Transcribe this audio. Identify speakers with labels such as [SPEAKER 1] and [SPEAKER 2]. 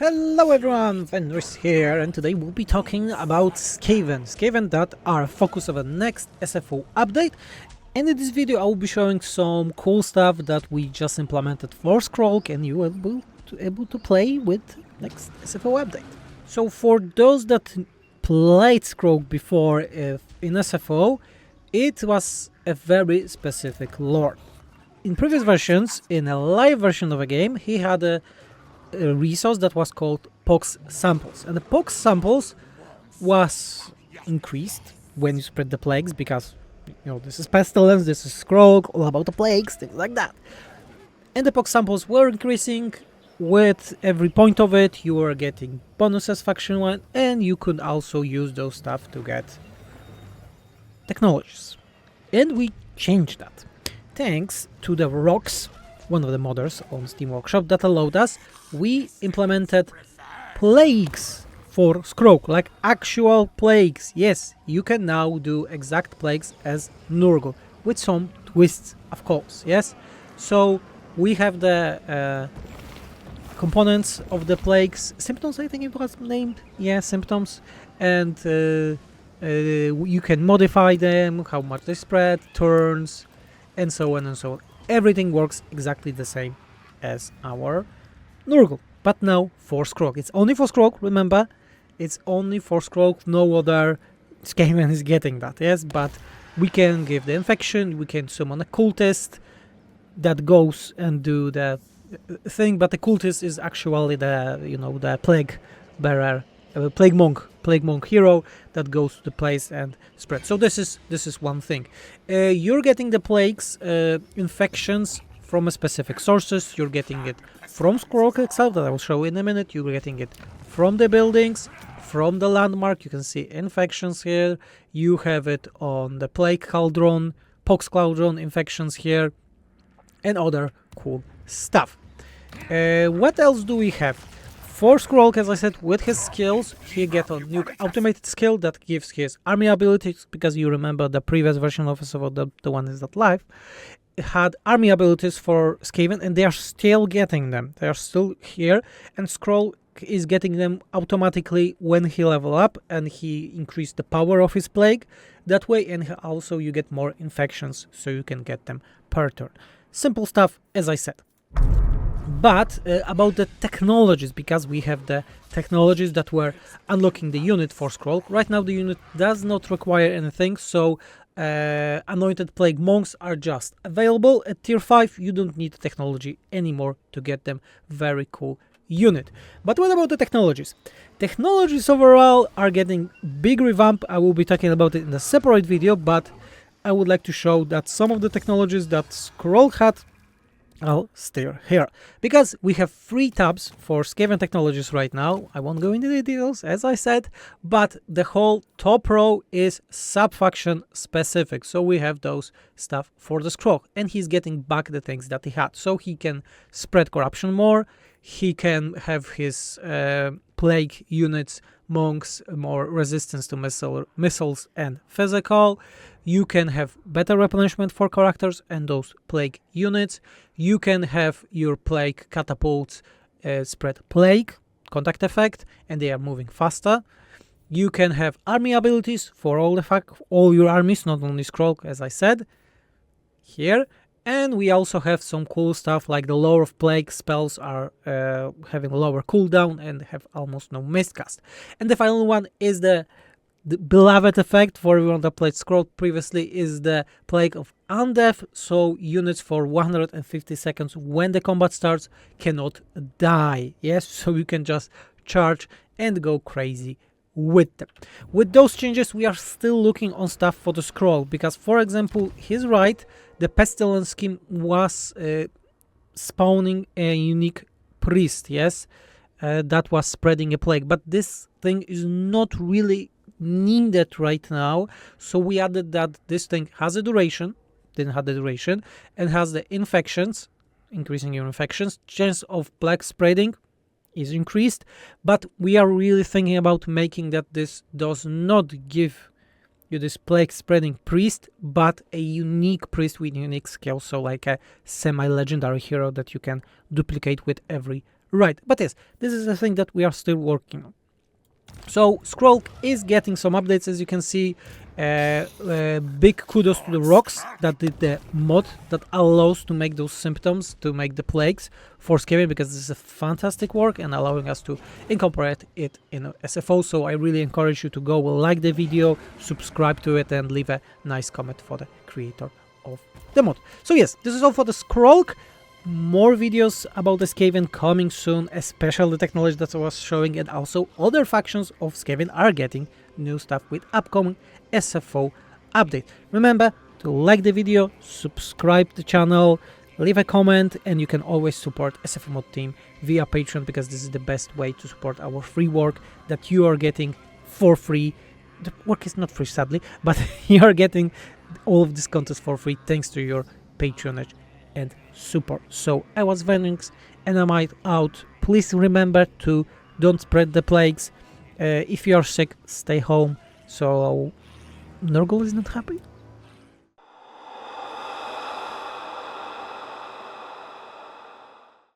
[SPEAKER 1] Hello everyone, Fenris here, and today we'll be talking about Skaven. Skaven that are a focus of the next SFO update, and in this video I will be showing some cool stuff that we just implemented for SKROLK and you will be able to play with next SFO update. So for those that played SKROLK before in SFO, it was a very specific lore. In previous versions, in a live version of a game, he had a resource that was called pox samples, and the pox samples was increased when you spread the plagues, because this is Pestilence, this is SKROLK, all about the plagues, things like that. And the pox samples were increasing with every point of it. You were getting bonuses faction 1, and you could also use those stuff to get technologies. And we changed that thanks to the Rhox, one of the modders on Steam Workshop, that allowed us. We implemented plagues for SKROLK, like actual plagues. Yes, you can now do exact plagues as Nurgle, with some twists, of course. Yes, so we have the components of the plagues, symptoms, I think it was named. Yeah, symptoms, and you can modify them, how much they spread, turns, and so on and so on. Everything works exactly the same as our Nurgle, but now for SKROLK. It's only for SKROLK, remember? It's only for SKROLK, no other Skaven is getting that, yes? But we can give the infection, we can summon a cultist that goes and do the thing, but the cultist is actually the, the plague bearer, plague monk hero that goes to the place and spread. So this is one thing. You're getting the plagues, infections from a specific sources. You're getting it from SKROLK itself, that I will show in a minute. You're getting it from the buildings, from the landmark. You can see infections here. You have it on the plague cauldron, pox cauldron infections here, and other cool stuff. What else do we have? For SKROLK, as I said, with his skills, he gets a new automated skill that gives his army abilities, because you remember the previous version of SFO, the one is not live, had army abilities for Skaven, and they are still getting them. They are still here, and SKROLK is getting them automatically when he level up and he increased the power of his plague that way, and also you get more infections, so you can get them per turn. Simple stuff, as I said. But about the technologies, because we have the technologies that were unlocking the unit for SKROLK. Right now the unit does not require anything, so anointed plague monks are just available at tier 5. You don't need technology anymore to get them. Very cool unit. But what about the technologies? Technologies overall are getting big revamp. I will be talking about it in a separate video, but I would like to show that some of the technologies that SKROLK had I'll stay here, because we have 3 tabs for Skaven technologies right now. I won't go into the details, as I said, but the whole top row is sub-faction specific. So we have those stuff for the SKROLK, and he's getting back the things that he had. So he can spread corruption more, he can have his plague units, monks, more resistance to missiles and physical. You can have better replenishment for characters and those plague units. You can have your plague catapults spread plague, contact effect, and they are moving faster. You can have army abilities for all your armies, not only SKROLK, as I said here. And we also have some cool stuff like the lore of plague spells are having lower cooldown and have almost no miscast. And the final one is the beloved effect for everyone that played SKROLK previously, is the Plague of Undeath. So units for 150 seconds when the combat starts cannot die. Yes, so you can just charge and go crazy with them. With those changes, we are still looking on stuff for the SKROLK, because, for example, he's right, the Pestilence scheme was spawning a unique priest, yes, that was spreading a plague, but this thing is not really needed right now. So we added that this thing has a duration, didn't have the duration, and has the infections, increasing your infections, chance of plague spreading is increased, but we are really thinking about making that this does not give you this plague spreading priest, but a unique priest with unique skills, so like a semi-legendary hero that you can duplicate with every Right, but yes, this is the thing that we are still working on. So SKROLK is getting some updates, as you can see. Big kudos to the Rhox that did the mod that allows to make those symptoms, to make the plagues for skaven, because this is a fantastic work and allowing us to incorporate it in SFO. So I really encourage you to go like the video, subscribe to it, and leave a nice comment for the creator of the mod. So yes, this is all for the SKROLK. More videos about the skaven coming soon, especially the technology that I was showing, and also other factions of skaven are getting new stuff with upcoming SFO update. Remember to like the video, subscribe to the channel, leave a comment, and you can always support SFO mod team via Patreon, because this is the best way to support our free work that you are getting for free. The work is not free, sadly, but you are getting all of this content for free thanks to your patronage and support. So I was Venix and I'm out. Please remember to don't spread the plagues. If you are sick, stay home. So Nurgle is not happy.